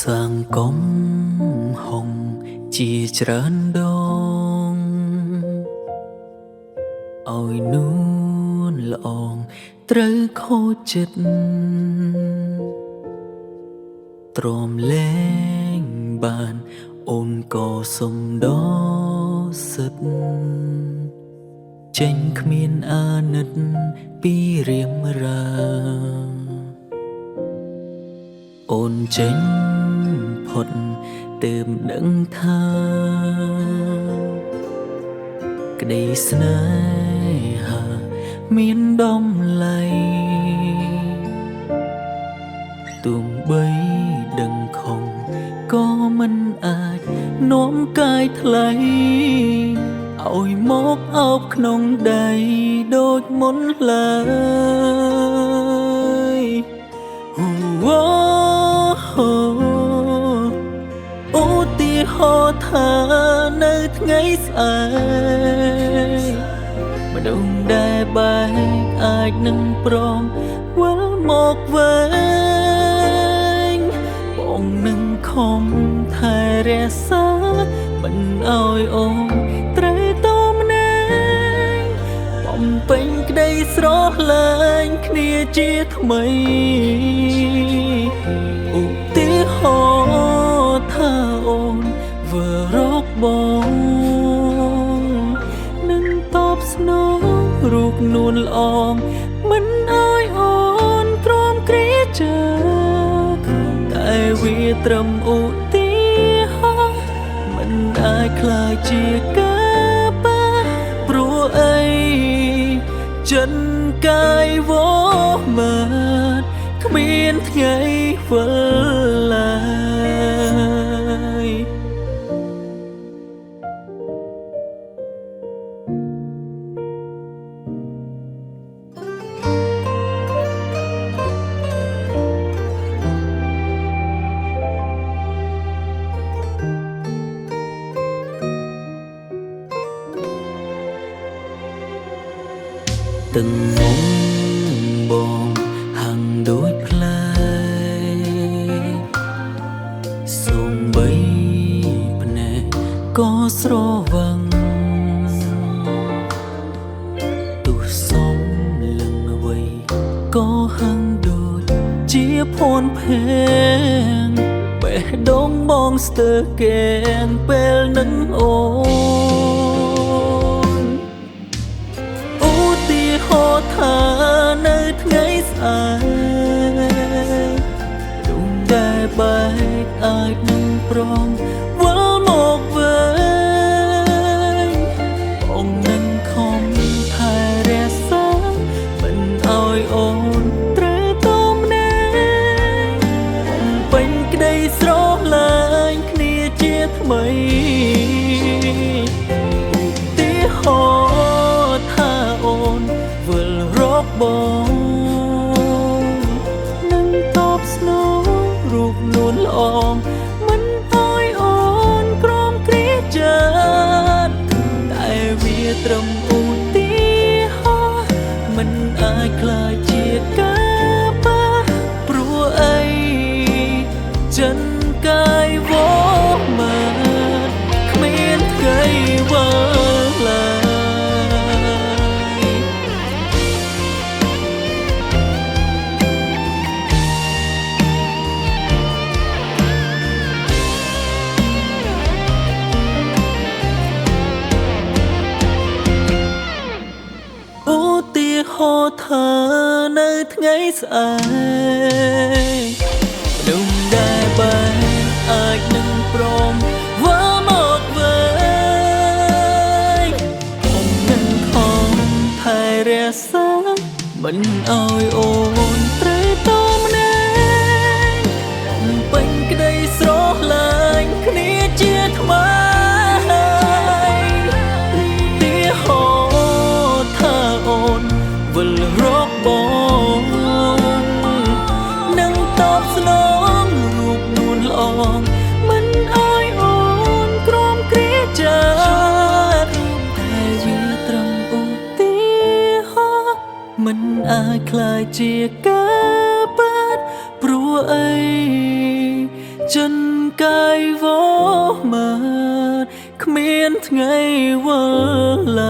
សង្គមហុងជាច្រើនដងឲ្យនួនល្អងត្រូវខូចចិត្តទ្រាំលែងបានអូនក៏សុំដល់សិទ្ធចេញគ្មានអាណិតពីរៀមរាអូនចេញផុតទើបដឹងថាក្តីស្នេហាមានតម្លៃទោះបីដឹងខំក៏មិនអាចនាំកាយថ្លៃឲ្យមកអោបក្នុងដៃដូចមុនឡើយអូទីហោថានៅថ្ងៃស្អែកមនុស្សដែលបែកអាចនឹងព្រមវិលមកវិញបងនឹងខំថែរក្សាមិនឲ្យអូនត្រូវតម្នែងបំពេញក្តីស្រឡាញ់គ្នាជាថ្មីឧទាហរណ៍ថាអូនវើរកបងនឹងតបស្នងរូបនួនល្អងមិនឲ្យអូនទ្រាំគ្រាចាតែវាត្រឹមឧទាហរណ៍មិនអាចខ្លាចជាការប៉ះព្រោះអីចិនកាយវមើលគ្មានថ្ងៃវិលឡើយtừng mongបងហាំងដូចផ្លែសូម្បីភ្នែកក៏ស្រវាំងទោះសំលឹងអ្វីក៏ហាំងដូចជាភ័ណ្ឌភែងបេះដូងបងស្ទើរកែងពេលនឹងអូនឧទាហរណ៍ថានៅថ្ងៃស្អែកដួងដែលបែកអាចនឹងព្រមវិលមកវិញបងនឹងខំថែរក្សាមិនឲ្យអូនត្រូវតម្នែងបំពេញក្តីស្រឡាញ់គ្នាជាថ្មីឧទាហរណ៍ថាអូនវិលរកបងនឹងតបស្នងរូបនួនល្អងមិនឲ្យអូនក្រំគ្រាចាត់តែវាត្រឹមឧទាហរណ៍មិនអាចខ្លាចជាការប៉ះព្រោះអីចិនកាយវមើលគ្មានថ្ងៃវិលឡើយឧទាហរណ៍ថានៅថ្ងៃស្អែកមនុស្សដែលបែកអាចនឹងព្រមវិលមកវិញខ្ញុំនឹងខំថែរក្សាម មិនអើយអូនត្រូវតម្នាក់ពេញក្តីស្រឡាញ់គ្នាជាថ្មីទីហោថាអូនវិលរកបងនឹងតបស្នងរូបនួនល្អមិនអើយអូនក្រំគ្រាចាតែវាត្រឹមឧទាហរណ៍មិនអាចខ្លាយជាការបាត់ព្រោះអីចិនកាយវោមើលគ្មានថ្ងៃវិលឡើ